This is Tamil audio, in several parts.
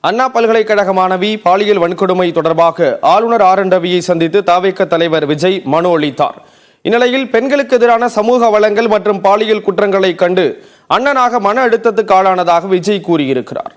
அண்ணா பல்கலைக்கழக மாணவி பாலியல் வன்கொடுமை தொடர்பாக ஆளுநர் ஆர்.என். ரவியை சந்தித்து தவிக தலைவர் விஜய் மனு அளித்தார். இந்நிலையில் பெண்களுக்கு எதிரான சமூக வளங்கள் மற்றும் பாலியல் குற்றங்களை கண்டு அண்ணனாக மன அழுத்தத்துக்கு ஆளானதாக விஜய் கூறியிருக்கிறார்.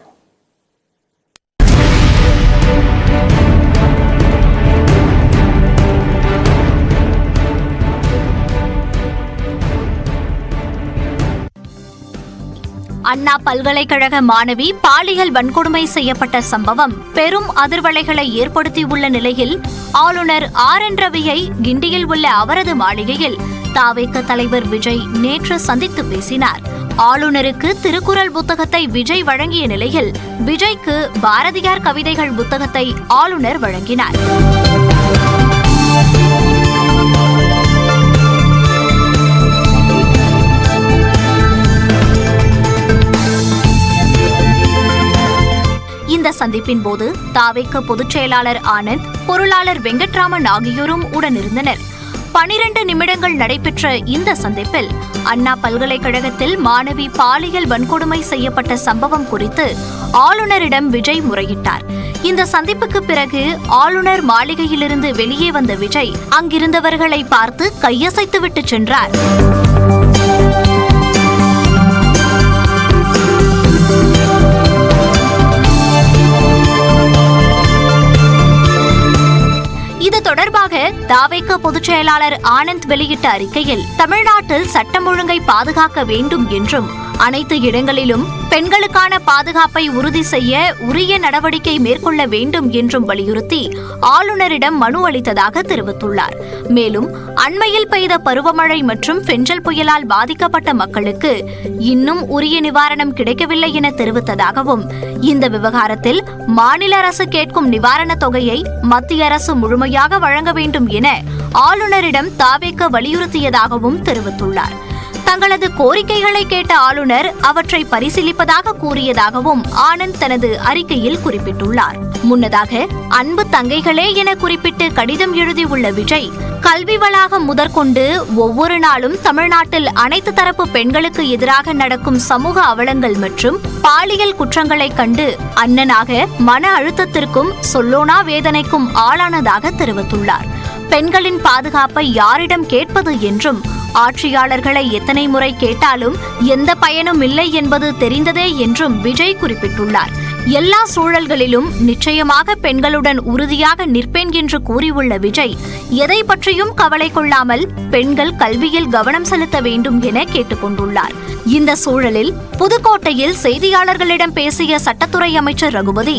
அண்ணா பல்கலைக்கழக மாணவி பாலியல் வன்கொடுமை செய்யப்பட்ட சம்பவம் பெரும் அதிர்வலைகளை ஏற்படுத்தியுள்ள நிலையில் ஆளுநர் ஆர்.என். ரவியை கிண்டியில் உள்ள அவரது மாளிகையில் தவிக தலைவர் விஜய் நேற்று சந்தித்து பேசினார். ஆளுநருக்கு திருக்குறள் புத்தகத்தை விஜய் வழங்கிய நிலையில் விஜய்க்கு பாரதியார் கவிதைகள் புத்தகத்தை ஆளுநர் வழங்கினார். இந்த சந்திப்பின் போது தவிக பொதுச் செயலாளர் ஆனந்த், பொருளாளர் வெங்கட்ராமன் ஆகியோரும் உடனிருந்தனர். 12 நிமிடங்கள் நடைபெற்ற இந்த சந்திப்பில் அண்ணா பல்கலைக்கழகத்தில் மாணவி பாலியல் வன்கொடுமை செய்யப்பட்ட சம்பவம் குறித்து ஆளுநரிடம் விஜய் முறையிட்டார். இந்த சந்திப்புக்கு பிறகு ஆளுநர் மாளிகையிலிருந்து வெளியே வந்த விஜய் அங்கிருந்தவர்களை பார்த்து கையசைத்துவிட்டு சென்றார். இது தொடர்பாக தவிக பொதுச் செயலாளர் ஆனந்த் வெளியிட்ட அறிக்கையில், தமிழ்நாட்டில் சட்டம் ஒழுங்கை பாதுகாக்க வேண்டும் என்றும் அனைத்து இடங்களிலும் பெண்களுக்கான பாதுகாப்பை உறுதி செய்ய உரிய நடவடிக்கை மேற்கொள்ள வேண்டும் என்றும் வலியுறுத்தி ஆளுநரிடம் மனு அளித்ததாக தெரிவித்துள்ளார். மேலும் அண்மையில் பெய்த பருவமழை மற்றும் பெஞ்சல் புயலால் பாதிக்கப்பட்ட மக்களுக்கு இன்னும் உரிய நிவாரணம் கிடைக்கவில்லை என தெரிவித்ததாகவும், இந்த விவகாரத்தில் மாநில அரசு கேட்கும் நிவாரணத் தொகையை மத்திய அரசு முழுமையாக வழங்க வேண்டும் என ஆளுநரிடம் தவிக வலியுறுத்தியதாகவும் தெரிவித்துள்ளார். தங்களது கோரிக்கைகளை கேட்ட ஆளுநர் அவற்றை பரிசீலிப்பதாக கூறியதாகவும் ஆனந்த் தனது அறிக்கையில் குறிப்பிட்டுள்ளார். முன்னதாக அன்பு தங்கைகளே என குறிப்பிட்டு கடிதம் எழுதியுள்ள விஜய், கல்வி வளாகம் முதற்கொண்டு ஒவ்வொரு நாளும் தமிழ்நாட்டில் அனைத்து தரப்பு பெண்களுக்கு எதிராக நடக்கும் சமூக அவலங்கள் மற்றும் பாலியல் குற்றங்களை கண்டு அண்ணனாக மன அழுத்தத்திற்கும் சொல்லோனா வேதனைக்கும் ஆளானதாக தெரிவித்துள்ளார். பெண்களின் பாதுகாப்பை யாரிடம் கேட்பது என்றும், ஆட்சியாளர்களை எத்தனை முறை கேட்டாலும் எந்த பயனும் இல்லை என்பது தெரிந்ததே என்றும் விஜய் குறிப்பிட்டுள்ளார். எல்லா சூழல்களிலும் நிச்சயமாக பெண்களுடன் உறுதியாக நிற்பேன் என்று கூறியுள்ள விஜய், எதை பற்றியும் கவலை கொள்ளாமல் பெண்கள் கல்வியில் கவனம் செலுத்த வேண்டும் என கேட்டுக் கொண்டுள்ளார். இந்த சூழலில் புதுக்கோட்டையில் செய்தியாளர்களிடம் பேசிய சட்டத்துறை அமைச்சர் ரகுபதி,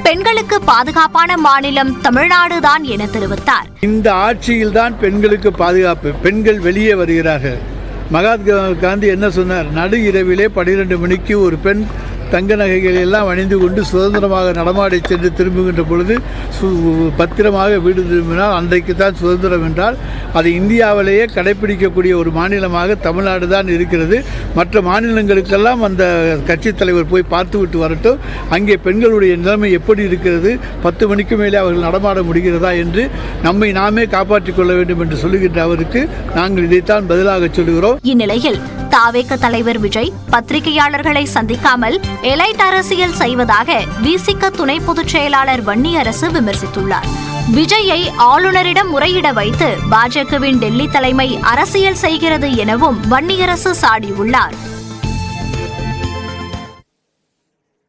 பெண்களுக்கு பாதுகாப்பான மாநிலம் தமிழ்நாடுதான் என தெரிவித்தார். இந்த ஆட்சியில்தான் பெண்களுக்கு பாதுகாப்பு. பெண்கள் வெளியே வருகிறார்கள். மகாத்மா காந்தி என்ன சொன்னார்? நடு இரவிலே 12 மணிக்கு ஒரு பெண் தங்க நகைகள் எல்லாம் அணிந்து கொண்டு சுதந்திரமாக நடமாடி சென்று திரும்புகின்ற பொழுது பத்திரமாக வீடு திரும்பினால் அன்றைக்கு தான் சுதந்திரம் என்றால், அது இந்தியாவிலேயே கடைபிடிக்கக்கூடிய ஒரு மாநிலமாக தமிழ்நாடு தான் இருக்கிறது. மற்ற மாநிலங்களுக்கெல்லாம் அந்த கட்சித் தலைவர் போய் பார்த்துவிட்டு வரட்டும், அங்கே பெண்களுடைய நிலைமை எப்படி இருக்கிறது, 10 மணிக்கு மேலே அவர்கள் நடமாட முடிகிறதா என்று நம்மை நாமே காப்பாற்றிக் கொள்ள வேண்டும் என்று சொல்லுகின்ற அவருக்கு நாங்கள் இதைத்தான் பதிலாக சொல்கிறோம். இந்நிலையில் தவிக தலைவர் விஜய் பத்திரிகையாளர்களை சந்திக்காமல் எலைட் அரசியல் செய்வதாக விசிக துணை பொதுச் செயலாளர் வன்னியரசு விமர்சித்துள்ளார். விஜயை ஆளுநரிடம் முறையிட வைத்து பாஜகவின் டெல்லி தலைமை அரசியல் செய்கிறது எனவும் வன்னியரசு சாடியுள்ளார்.